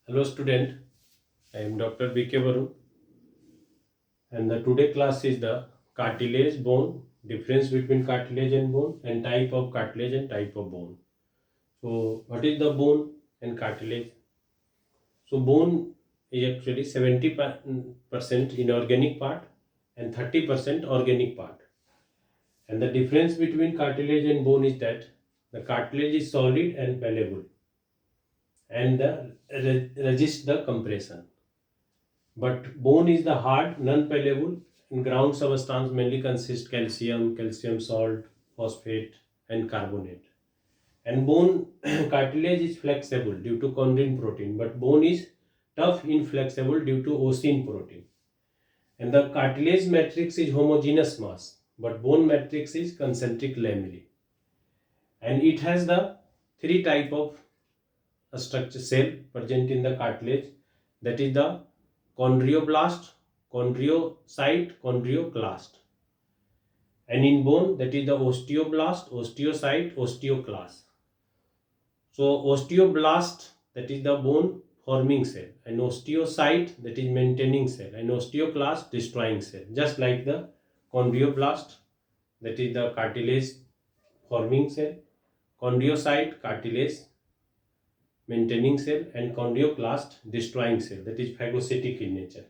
Hello student, I am Dr. B.K. Barun and the today class is the cartilage bone, difference between cartilage and bone and type of cartilage and type of bone. So what is the bone and cartilage? So bone is actually 70% inorganic part and 30% organic part. And the difference between cartilage and bone is that the cartilage is solid and malleable and resist the compression. But bone is the hard, non-malleable, and ground substance mainly consist calcium, calcium salt, phosphate, and carbonate. And bone cartilage is flexible due to chondrin protein, but bone is tough, inflexible due to osine protein. And the cartilage matrix is homogeneous mass, but bone matrix is concentric lamellae. And it has the three type of structure cell present in the cartilage, that is the chondrioblast, chondriocyte, chondrioclast. And in bone, that is the osteoblast, osteocyte, osteoclast. So osteoblast, that is the bone forming cell, and osteocyte, that is maintaining cell, and osteoclast, destroying cell. Just like the chondrioblast, that is the cartilage forming cell, chondriocyte, cartilage maintaining cell, and chondrioclast, destroying cell, that is phagocytic in nature.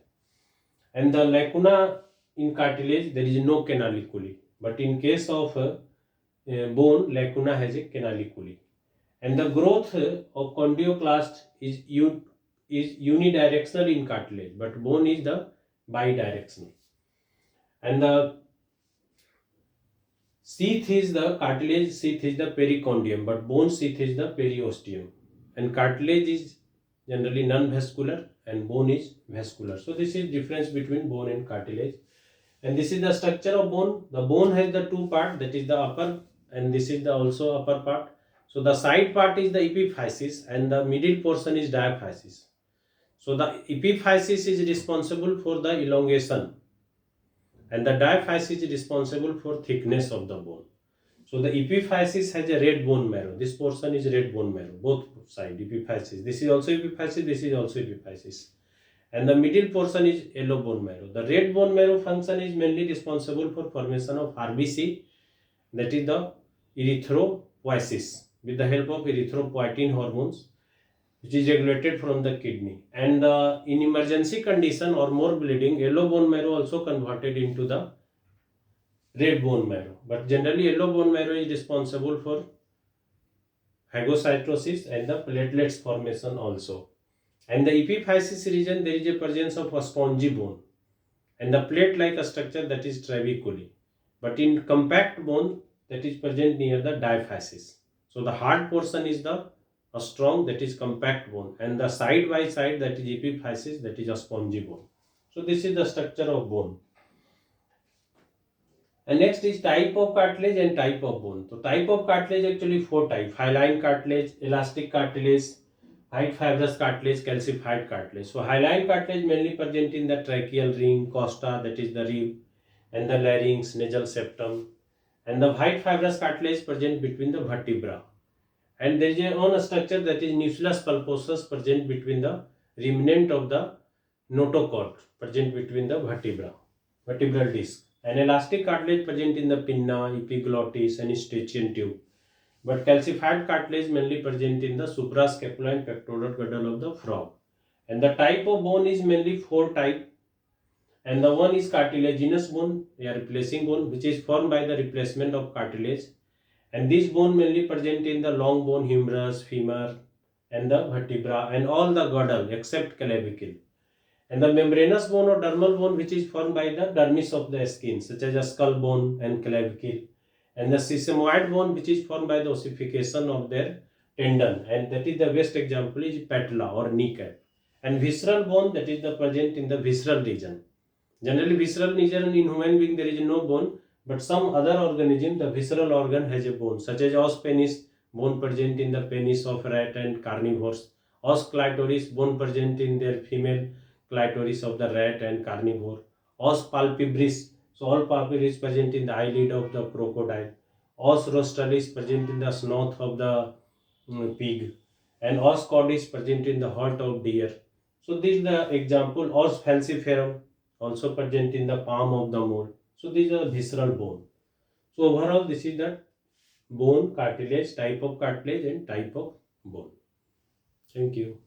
And the lacuna in cartilage, there is no canaliculi, but in case of bone, lacuna has a canaliculi. And the growth of chondrioclast is unidirectional in cartilage, but bone is the bidirectional. And the sheath is the cartilage sheath is the perichondium, but bone sheath is the periosteum. And cartilage is generally non-vascular and bone is vascular. So this is difference between bone and cartilage. And this is the structure of bone. The bone has the two part, that is the upper, and this is the also upper part. So the side part is the epiphysis and the middle portion is diaphysis. So the epiphysis is responsible for the elongation and the diaphysis is responsible for thickness of the bone. So the epiphysis has a red bone marrow. This portion is red bone marrow, both side epiphysis. This is also epiphysis, this is also epiphysis. And the middle portion is yellow bone marrow. The red bone marrow function is mainly responsible for formation of RBC, that is the erythropoiesis, with the help of erythropoietin hormones, which is regulated from the kidney. And in emergency condition or more bleeding, yellow bone marrow also converted into the red bone marrow. But generally yellow bone marrow is responsible for phagocytosis and the platelets formation also. And the epiphysis region, there is a presence of a spongy bone and the plate-like structure, that is trabeculae. But in compact bone, that is present near the diaphysis. So the hard portion is the strong, that is compact bone, and the side by side, that is epiphysis, that is a spongy bone. So this is the structure of bone. And next is type of cartilage and type of bone. So type of cartilage actually four types: hyaline cartilage, elastic cartilage, white fibrous cartilage, calcified cartilage. So hyaline cartilage mainly present in the tracheal ring, costa, that is the rib, and the larynx, nasal septum. And the white fibrous cartilage present between the vertebra. And there is a own structure, that is nucleus pulposus, present between the remnant of the notochord, present between the vertebral disc. An elastic cartilage present in the pinna, epiglottis, and Eustachian tube. But calcified cartilage mainly present in the suprascapular and pectoral girdle of the frog. And the type of bone is mainly four type. And the one is cartilaginous bone, a replacing bone, which is formed by the replacement of cartilage. And this bone mainly present in the long bone, humerus, femur, and the vertebra, and all the girdle except clavicle. And the membranous bone or dermal bone, which is formed by the dermis of the skin, such as a skull bone and clavicle. And the sesamoid bone, which is formed by the ossification of their tendon, and that is the best example is patella or kneecap. And visceral bone, that is the present in the visceral region. Generally visceral region in human being there is no bone, but some other organism, the visceral organ has a bone, such as os penis, bone present in the penis of rat and carnivores. Os clitoris, bone present in their female clitoris of the rat and carnivore. Os palpebris, so all palpebris present in the eyelid of the crocodile. Os rostralis present in the snout of the pig. and os cord is present in the heart of deer. So this is the example. Os falciparum also present in the palm of the mole. So these are visceral bone. So overall this is the bone, cartilage, type of cartilage and type of bone. Thank you.